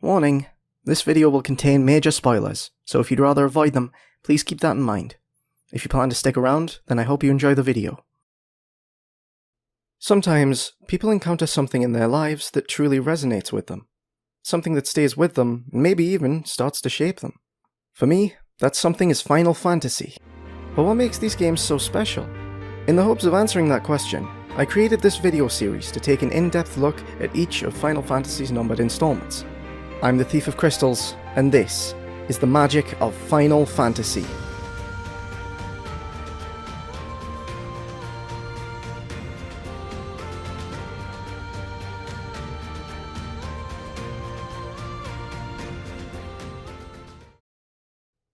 Warning, this video will contain major spoilers, so if you'd rather avoid them, please keep that in mind. If you plan to stick around, then I hope you enjoy the video. Sometimes, people encounter something in their lives that truly resonates with them. Something that stays with them, and maybe even starts to shape them. For me, that something is Final Fantasy. But what makes these games so special? In the hopes of answering that question, I created this video series to take an in-depth look at each of Final Fantasy's numbered installments. I'm the Thief of Crystals, and this is the magic of Final Fantasy.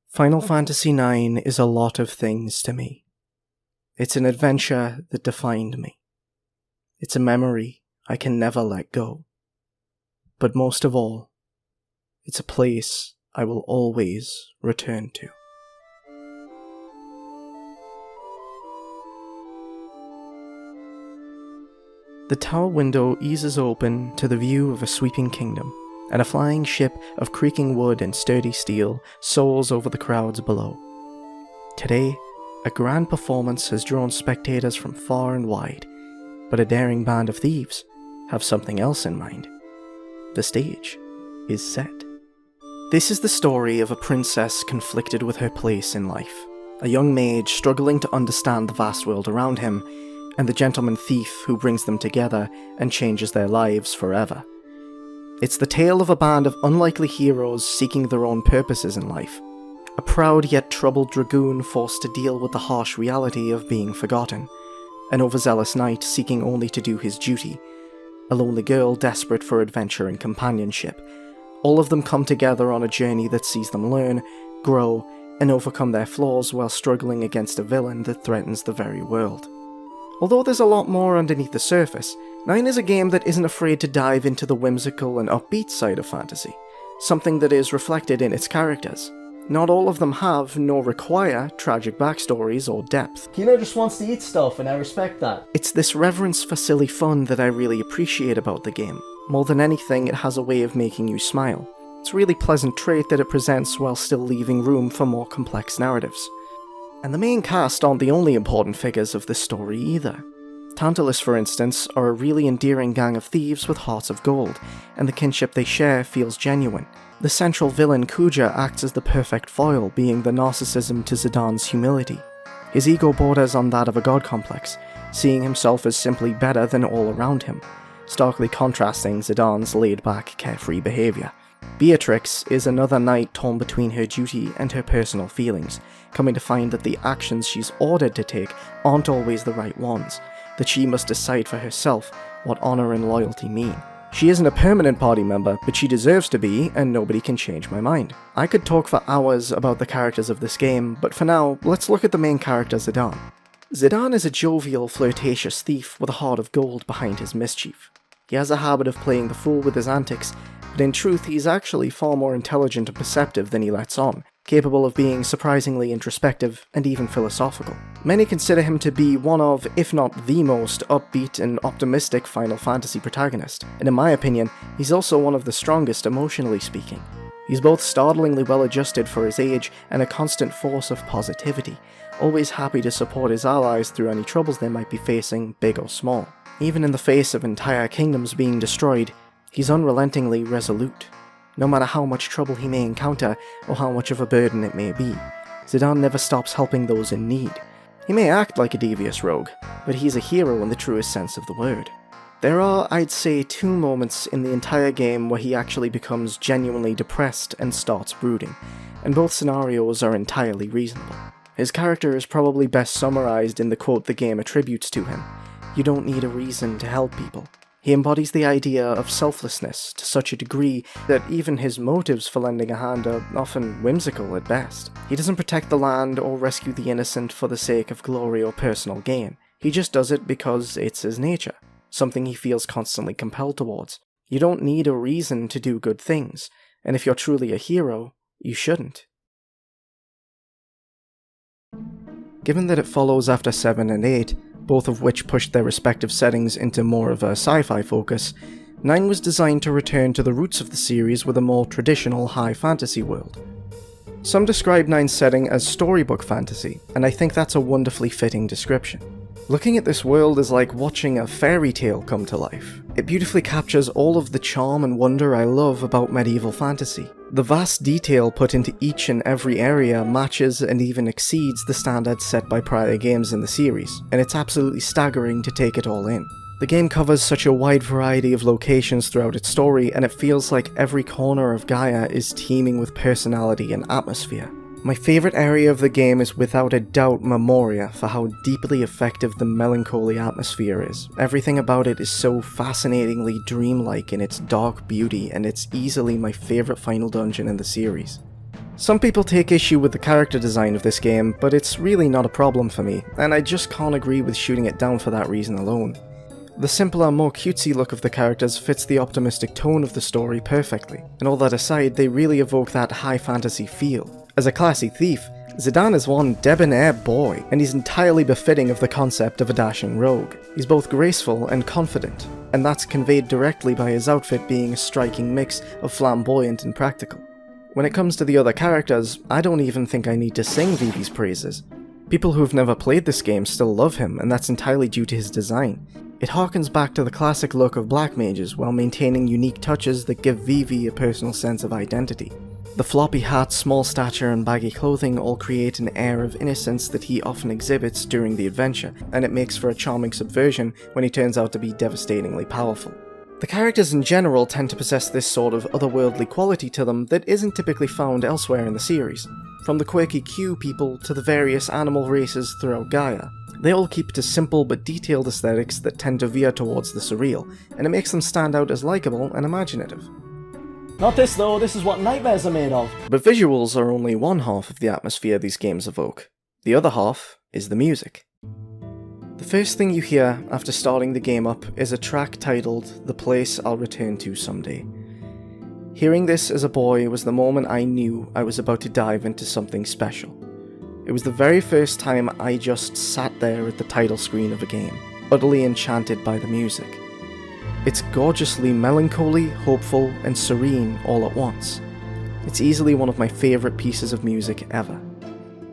Final Fantasy IX is a lot of things to me. It's an adventure that defined me. It's a memory I can never let go. But most of all, it's a place I will always return to. The tower window eases open to the view of a sweeping kingdom, and a flying ship of creaking wood and sturdy steel soars over the crowds below. Today, a grand performance has drawn spectators from far and wide, but a daring band of thieves have something else in mind. The stage is set. This is the story of a princess conflicted with her place in life, a young mage struggling to understand the vast world around him, and the gentleman thief who brings them together and changes their lives forever. It's the tale of a band of unlikely heroes seeking their own purposes in life. A proud yet troubled dragoon forced to deal with the harsh reality of being forgotten. An overzealous knight seeking only to do his duty. A lonely girl desperate for adventure and companionship. All of them come together on a journey that sees them learn, grow, and overcome their flaws while struggling against a villain that threatens the very world. Although there's a lot more underneath the surface, 9 is a game that isn't afraid to dive into the whimsical and upbeat side of fantasy, something that is reflected in its characters. Not all of them have, nor require, tragic backstories or depth. Kino just wants to eat stuff, and I respect that. It's this reverence for silly fun that I really appreciate about the game. More than anything, it has a way of making you smile. It's a really pleasant trait that it presents while still leaving room for more complex narratives. And the main cast aren't the only important figures of this story either. Tantalus, for instance, are a really endearing gang of thieves with hearts of gold, and the kinship they share feels genuine. The central villain, Kuja, acts as the perfect foil, being the narcissism to Zidane's humility. His ego borders on that of a god complex, seeing himself as simply better than all around him, starkly contrasting Zidane's laid-back, carefree behaviour. Beatrix is another knight torn between her duty and her personal feelings, coming to find that the actions she's ordered to take aren't always the right ones, that she must decide for herself what honour and loyalty mean. She isn't a permanent party member, but she deserves to be, and nobody can change my mind. I could talk for hours about the characters of this game, but for now, let's look at the main character, Zidane. Zidane is a jovial, flirtatious thief with a heart of gold behind his mischief. He has a habit of playing the fool with his antics, but in truth he's actually far more intelligent and perceptive than he lets on, capable of being surprisingly introspective and even philosophical. Many consider him to be one of, if not the most, upbeat and optimistic Final Fantasy protagonist, and in my opinion, he's also one of the strongest emotionally speaking. He's both startlingly well adjusted for his age and a constant force of positivity, always happy to support his allies through any troubles they might be facing, big or small. Even in the face of entire kingdoms being destroyed, he's unrelentingly resolute. No matter how much trouble he may encounter, or how much of a burden it may be, Zidane never stops helping those in need. He may act like a devious rogue, but he's a hero in the truest sense of the word. There are, I'd say, 2 moments in the entire game where he actually becomes genuinely depressed and starts brooding, and both scenarios are entirely reasonable. His character is probably best summarized in the quote the game attributes to him: "You don't need a reason to help people." He embodies the idea of selflessness to such a degree that even his motives for lending a hand are often whimsical at best. He doesn't protect the land or rescue the innocent for the sake of glory or personal gain. He just does it because it's his nature, something he feels constantly compelled towards. You don't need a reason to do good things, and if you're truly a hero, you shouldn't. Given that it follows after 7 and 8, both of which pushed their respective settings into more of a sci-fi focus, 9 was designed to return to the roots of the series with a more traditional high fantasy world. Some describe 9's setting as storybook fantasy, and I think that's a wonderfully fitting description. Looking at this world is like watching a fairy tale come to life. It beautifully captures all of the charm and wonder I love about medieval fantasy. The vast detail put into each and every area matches and even exceeds the standards set by prior games in the series, and it's absolutely staggering to take it all in. The game covers such a wide variety of locations throughout its story, and it feels like every corner of Gaia is teeming with personality and atmosphere. My favourite area of the game is without a doubt Memoria for how deeply effective the melancholy atmosphere is. Everything about it is so fascinatingly dreamlike in its dark beauty, and it's easily my favourite final dungeon in the series. Some people take issue with the character design of this game, but it's really not a problem for me, and I just can't agree with shooting it down for that reason alone. The simpler, more cutesy look of the characters fits the optimistic tone of the story perfectly, and all that aside, they really evoke that high fantasy feel. As a classy thief, Zidane is one debonair boy, and he's entirely befitting of the concept of a dashing rogue. He's both graceful and confident, and that's conveyed directly by his outfit being a striking mix of flamboyant and practical. When it comes to the other characters, I don't even think I need to sing Vivi's praises. People who've never played this game still love him, and that's entirely due to his design. It harkens back to the classic look of black mages while maintaining unique touches that give Vivi a personal sense of identity. The floppy hat, small stature, and baggy clothing all create an air of innocence that he often exhibits during the adventure, and it makes for a charming subversion when he turns out to be devastatingly powerful. The characters in general tend to possess this sort of otherworldly quality to them that isn't typically found elsewhere in the series. From the quirky Q people to the various animal races throughout Gaia, they all keep to simple but detailed aesthetics that tend to veer towards the surreal, and it makes them stand out as likeable and imaginative. Not this though, this is what nightmares are made of. But visuals are only one half of the atmosphere these games evoke. The other half is the music. The first thing you hear after starting the game up is a track titled "The Place I'll Return to Someday." Hearing this as a boy was the moment I knew I was about to dive into something special. It was the very first time I just sat there at the title screen of a game, utterly enchanted by the music. It's gorgeously melancholy, hopeful, and serene all at once. It's easily one of my favourite pieces of music ever.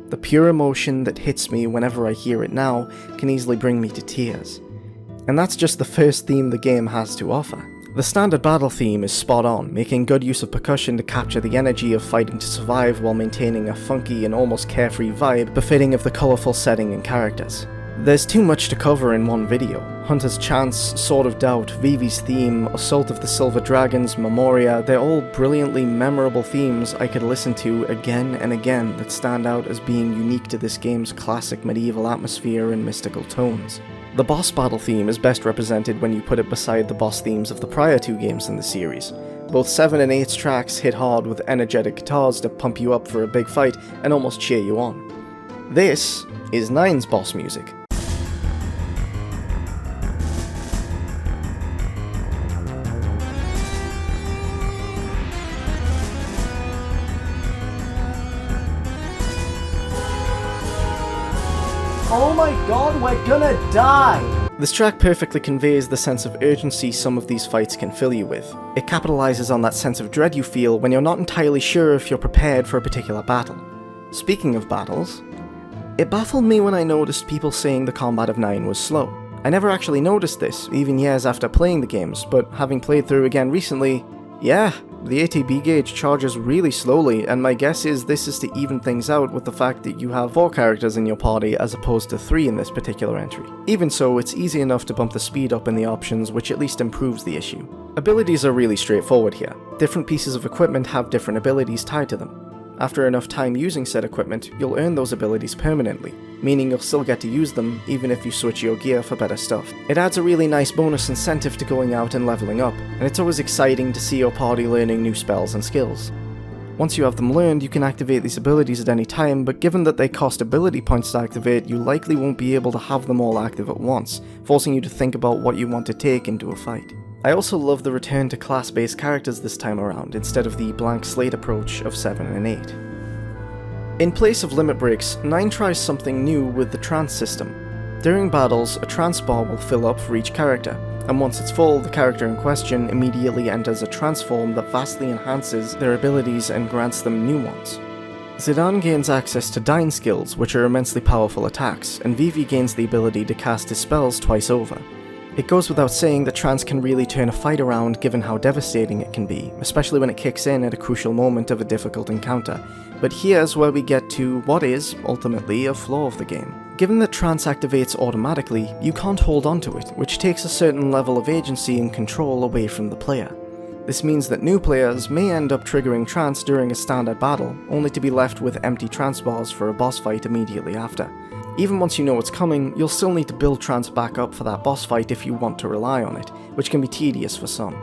The pure emotion that hits me whenever I hear it now can easily bring me to tears. And that's just the first theme the game has to offer. The standard battle theme is spot on, making good use of percussion to capture the energy of fighting to survive while maintaining a funky and almost carefree vibe befitting of the colourful setting and characters. There's too much to cover in one video. Hunter's Chance, Sword of Doubt, Vivi's theme, Assault of the Silver Dragons, Memoria, they're all brilliantly memorable themes I could listen to again and again that stand out as being unique to this game's classic medieval atmosphere and mystical tones. The boss battle theme is best represented when you put it beside the boss themes of the prior two games in the series. Both 7 and 8's tracks hit hard with energetic guitars to pump you up for a big fight and almost cheer you on. This is 9's boss music. Oh my god, we're gonna die! This track perfectly conveys the sense of urgency some of these fights can fill you with. It capitalizes on that sense of dread you feel when you're not entirely sure if you're prepared for a particular battle. Speaking of battles, it baffled me when I noticed people saying the combat of 9 was slow. I never actually noticed this, even years after playing the games, but having played through again recently, yeah, the ATB gauge charges really slowly, and my guess is this is to even things out with the fact that you have 4 characters in your party as opposed to 3 in this particular entry. Even so, it's easy enough to bump the speed up in the options, which at least improves the issue. Abilities are really straightforward here. Different pieces of equipment have different abilities tied to them. After enough time using said equipment, you'll earn those abilities permanently, meaning you'll still get to use them even if you switch your gear for better stuff. It adds a really nice bonus incentive to going out and leveling up, and it's always exciting to see your party learning new spells and skills. Once you have them learned, you can activate these abilities at any time, but given that they cost ability points to activate, you likely won't be able to have them all active at once, forcing you to think about what you want to take into a fight. I also love the return to class-based characters this time around, instead of the blank slate approach of 7 and 8. In place of limit breaks, 9 tries something new with the trance system. During battles, a trance bar will fill up for each character, and once it's full, the character in question immediately enters a trance form that vastly enhances their abilities and grants them new ones. Zidane gains access to Dyne skills, which are immensely powerful attacks, and Vivi gains the ability to cast his spells twice over. It goes without saying that trance can really turn a fight around given how devastating it can be, especially when it kicks in at a crucial moment of a difficult encounter. But here's where we get to what is, ultimately, a flaw of the game. Given that trance activates automatically, you can't hold onto it, which takes a certain level of agency and control away from the player. This means that new players may end up triggering trance during a standard battle, only to be left with empty trance bars for a boss fight immediately after. Even once you know what's coming, you'll still need to build trance back up for that boss fight if you want to rely on it, which can be tedious for some.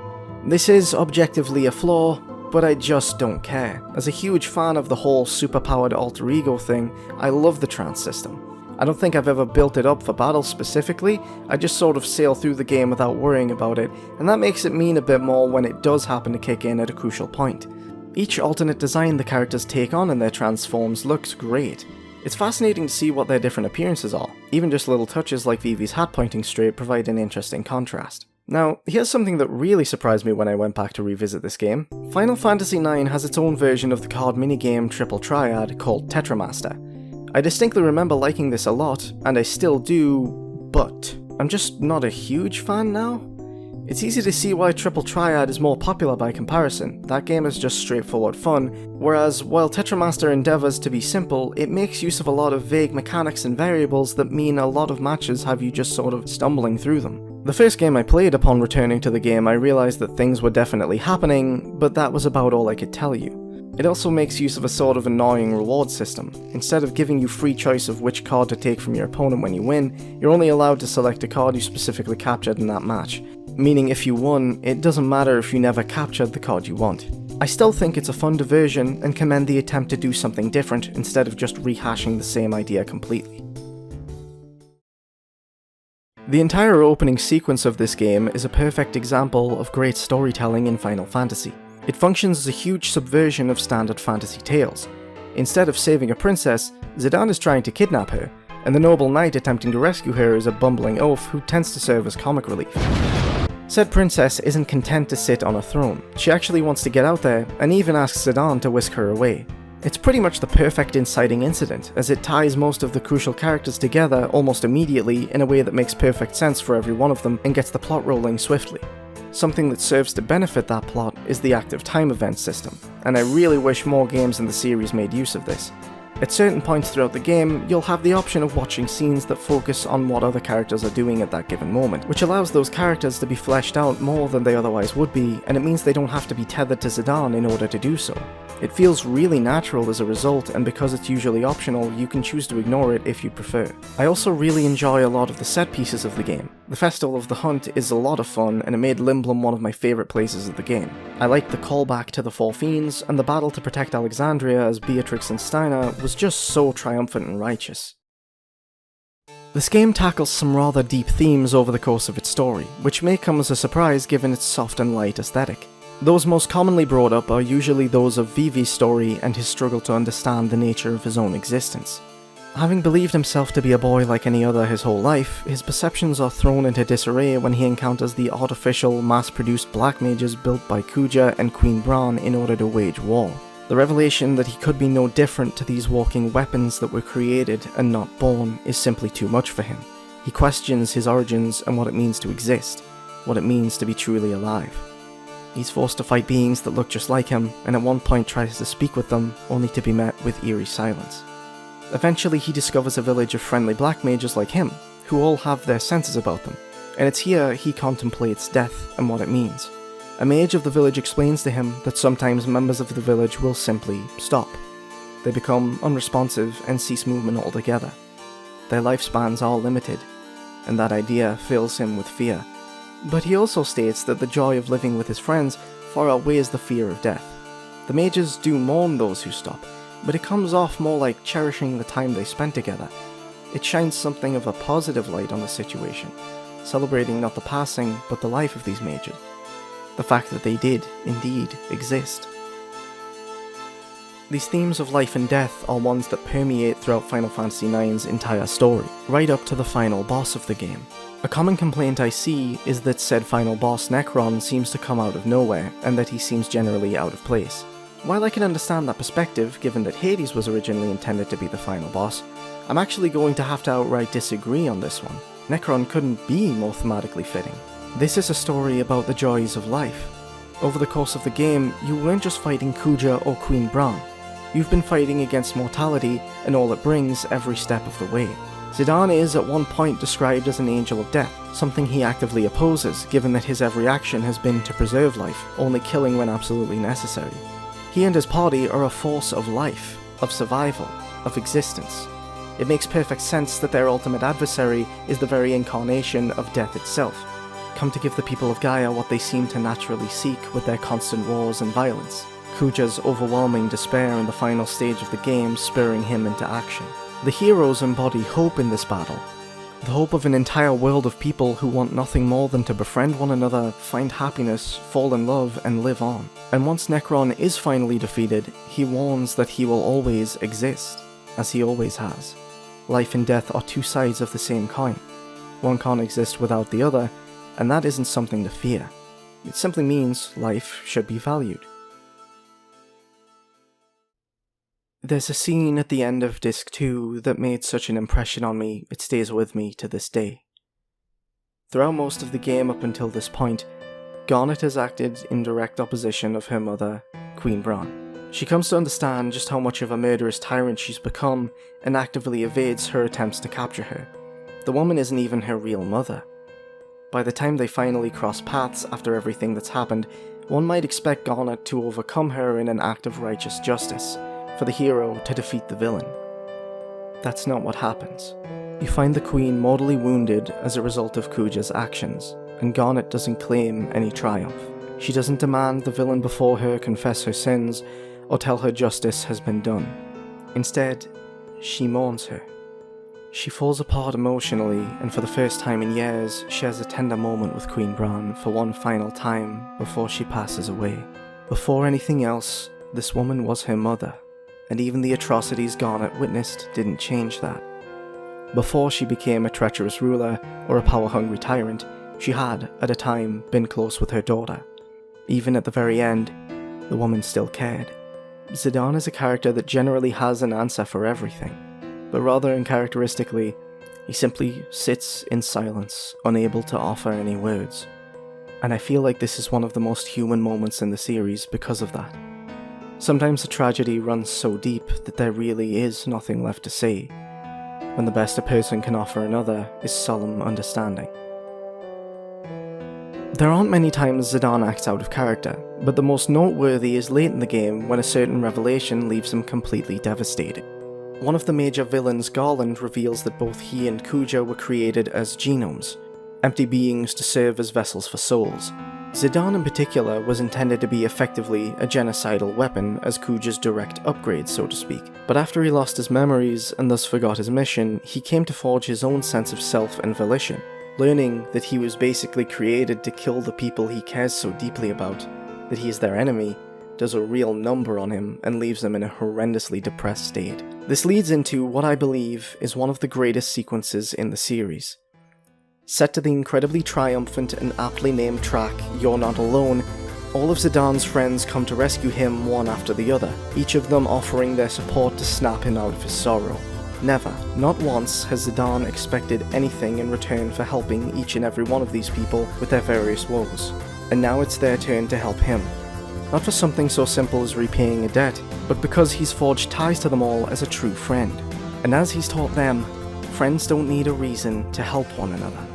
This is objectively a flaw, but I just don't care. As a huge fan of the whole superpowered alter ego thing, I love the trance system. I don't think I've ever built it up for battles specifically, I just sort of sail through the game without worrying about it, and that makes it mean a bit more when it does happen to kick in at a crucial point. Each alternate design the characters take on in their trance forms looks great. It's fascinating to see what their different appearances are, even just little touches like Vivi's hat pointing straight provide an interesting contrast. Now, here's something that really surprised me when I went back to revisit this game. Final Fantasy IX has its own version of the card minigame Triple Triad called Tetramaster. I distinctly remember liking this a lot, and I still do, but I'm just not a huge fan now. It's easy to see why Triple Triad is more popular by comparison. That game is just straightforward fun, whereas while Tetramaster endeavours to be simple, it makes use of a lot of vague mechanics and variables that mean a lot of matches have you just sort of stumbling through them. The first game I played upon returning to the game, I realised that things were definitely happening, but that was about all I could tell you. It also makes use of a sort of annoying reward system. Instead of giving you free choice of which card to take from your opponent when you win, you're only allowed to select a card you specifically captured in that match. Meaning if you won, it doesn't matter if you never captured the card you want. I still think it's a fun diversion and commend the attempt to do something different instead of just rehashing the same idea completely. The entire opening sequence of this game is a perfect example of great storytelling in Final Fantasy. It functions as a huge subversion of standard fantasy tales. Instead of saving a princess, Zidane is trying to kidnap her, and the noble knight attempting to rescue her is a bumbling oaf who tends to serve as comic relief. Said princess isn't content to sit on a throne. She actually wants to get out there, and even asks Zidane to whisk her away. It's pretty much the perfect inciting incident, as it ties most of the crucial characters together almost immediately in a way that makes perfect sense for every one of them and gets the plot rolling swiftly. Something that serves to benefit that plot is the active time event system, and I really wish more games in the series made use of this. At certain points throughout the game, you'll have the option of watching scenes that focus on what other characters are doing at that given moment, which allows those characters to be fleshed out more than they otherwise would be, and it means they don't have to be tethered to Zidane in order to do so. It feels really natural as a result, and because it's usually optional, you can choose to ignore it if you prefer. I also really enjoy a lot of the set pieces of the game. The Festival of the Hunt is a lot of fun, and it made Limblom one of my favourite places of the game. I liked the callback to the Four Fiends, and the battle to protect Alexandria as Beatrix and Steiner was just so triumphant and righteous. This game tackles some rather deep themes over the course of its story, which may come as a surprise given its soft and light aesthetic. Those most commonly brought up are usually those of Vivi's story and his struggle to understand the nature of his own existence. Having believed himself to be a boy like any other his whole life, his perceptions are thrown into disarray when he encounters the artificial, mass-produced black mages built by Kuja and Queen Bran in order to wage war. The revelation that he could be no different to these walking weapons that were created and not born is simply too much for him. He questions his origins and what it means to exist, what it means to be truly alive. He's forced to fight beings that look just like him, and at one point tries to speak with them, only to be met with eerie silence. Eventually he discovers a village of friendly black mages like him, who all have their senses about them, and it's here he contemplates death and what it means. A mage of the village explains to him that sometimes members of the village will simply stop. They become unresponsive and cease movement altogether. Their lifespans are limited, and that idea fills him with fear. But he also states that the joy of living with his friends far outweighs the fear of death. The mages do mourn those who stop, but it comes off more like cherishing the time they spent together. It shines something of a positive light on the situation, celebrating not the passing, but the life of these mages. The fact that they did, indeed, exist. These themes of life and death are ones that permeate throughout Final Fantasy IX's entire story, right up to the final boss of the game. A common complaint I see is that said final boss Necron seems to come out of nowhere, and that he seems generally out of place. While I can understand that perspective, given that Hades was originally intended to be the final boss, I'm actually going to have to outright disagree on this one. Necron couldn't be more thematically fitting. This is a story about the joys of life. Over the course of the game, you weren't just fighting Kuja or Queen Bran. You've been fighting against mortality and all it brings every step of the way. Zidane is at one point described as an angel of death, something he actively opposes given that his every action has been to preserve life, only killing when absolutely necessary. He and his party are a force of life, of survival, of existence. It makes perfect sense that their ultimate adversary is the very incarnation of death itself, come to give the people of Gaia what they seem to naturally seek with their constant wars and violence. Kuja's overwhelming despair in the final stage of the game spurring him into action. The heroes embody hope in this battle. The hope of an entire world of people who want nothing more than to befriend one another, find happiness, fall in love, and live on. And once Necron is finally defeated, he warns that he will always exist, as he always has. Life and death are two sides of the same coin. One can't exist without the other, and that isn't something to fear. It simply means life should be valued. There's a scene at the end of Disc 2 that made such an impression on me, it stays with me to this day. Throughout most of the game up until this point, Garnet has acted in direct opposition of her mother, Queen Bran. She comes to understand just how much of a murderous tyrant she's become and actively evades her attempts to capture her. The woman isn't even her real mother. By the time they finally cross paths after everything that's happened, one might expect Garnet to overcome her in an act of righteous justice, for the hero to defeat the villain. That's not what happens. You find the Queen mortally wounded as a result of Kuja's actions, and Garnet doesn't claim any triumph. She doesn't demand the villain before her confess her sins, or tell her justice has been done. Instead, she mourns her. She falls apart emotionally, and for the first time in years, shares a tender moment with Queen Bran for one final time before she passes away. Before anything else, this woman was her mother, and even the atrocities Garnet witnessed didn't change that. Before she became a treacherous ruler or a power-hungry tyrant, she had, at a time, been close with her daughter. Even at the very end, the woman still cared. Zidane is a character that generally has an answer for everything, but rather uncharacteristically, he simply sits in silence, unable to offer any words. And I feel like this is one of the most human moments in the series because of that. Sometimes a tragedy runs so deep that there really is nothing left to say, when the best a person can offer another is solemn understanding. There aren't many times Zidane acts out of character, but the most noteworthy is late in the game when a certain revelation leaves him completely devastated. One of the major villains, Garland, reveals that both he and Kuja were created as genomes, empty beings to serve as vessels for souls. Zidane in particular was intended to be effectively a genocidal weapon as Kuja's direct upgrade, so to speak. But after he lost his memories and thus forgot his mission, he came to forge his own sense of self and volition, learning that he was basically created to kill the people he cares so deeply about, that he is their enemy, does a real number on him and leaves him in a horrendously depressed state. This leads into what I believe is one of the greatest sequences in the series. Set to the incredibly triumphant and aptly named track You're Not Alone, all of Zidane's friends come to rescue him one after the other, each of them offering their support to snap him out of his sorrow. Never, not once, has Zidane expected anything in return for helping each and every one of these people with their various woes. And now it's their turn to help him. Not for something so simple as repaying a debt, but because he's forged ties to them all as a true friend. And as he's taught them, friends don't need a reason to help one another.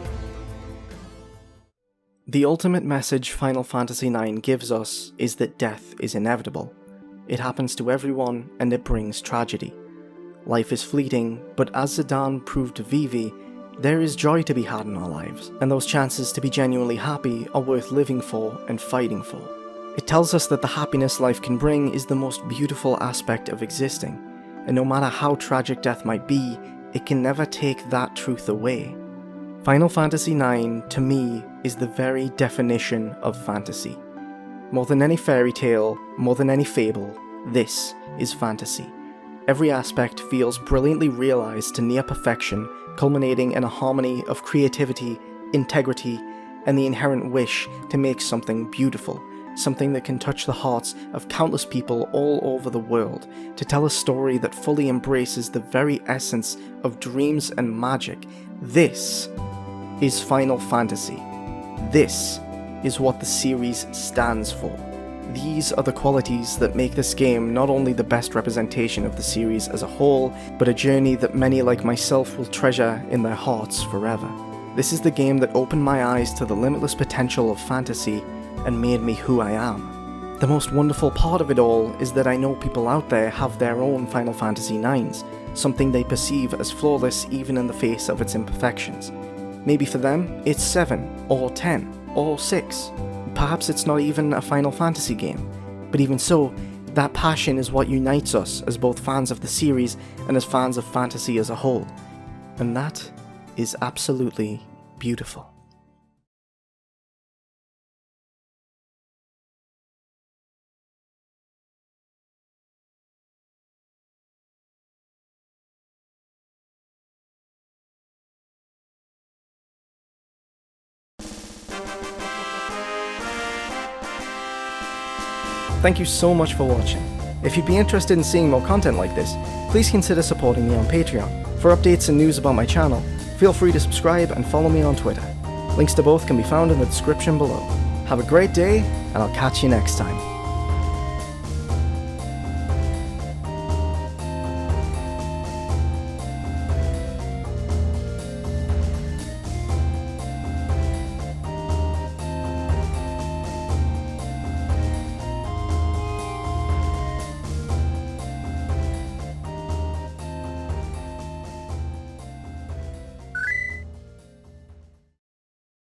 The ultimate message Final Fantasy IX gives us is that death is inevitable. It happens to everyone, and it brings tragedy. Life is fleeting, but as Zidane proved to Vivi, there is joy to be had in our lives, and those chances to be genuinely happy are worth living for and fighting for. It tells us that the happiness life can bring is the most beautiful aspect of existing, and no matter how tragic death might be, it can never take that truth away. Final Fantasy IX, to me, is the very definition of fantasy. More than any fairy tale, more than any fable, this is fantasy. Every aspect feels brilliantly realized to near perfection, culminating in a harmony of creativity, integrity, and the inherent wish to make something beautiful, something that can touch the hearts of countless people all over the world, to tell a story that fully embraces the very essence of dreams and magic. This is Final Fantasy. This is what the series stands for. These are the qualities that make this game not only the best representation of the series as a whole, but a journey that many like myself will treasure in their hearts forever. This is the game that opened my eyes to the limitless potential of fantasy and made me who I am. The most wonderful part of it all is that I know people out there have their own Final Fantasy IXs, something they perceive as flawless even in the face of its imperfections. Maybe for them, it's 7, or 10, or 6. Perhaps it's not even a Final Fantasy game. But even so, that passion is what unites us as both fans of the series and as fans of fantasy as a whole. And that is absolutely beautiful. Thank you so much for watching. If you'd be interested in seeing more content like this, please consider supporting me on Patreon. For updates and news about my channel, feel free to subscribe and follow me on Twitter. Links to both can be found in the description below. Have a great day, and I'll catch you next time.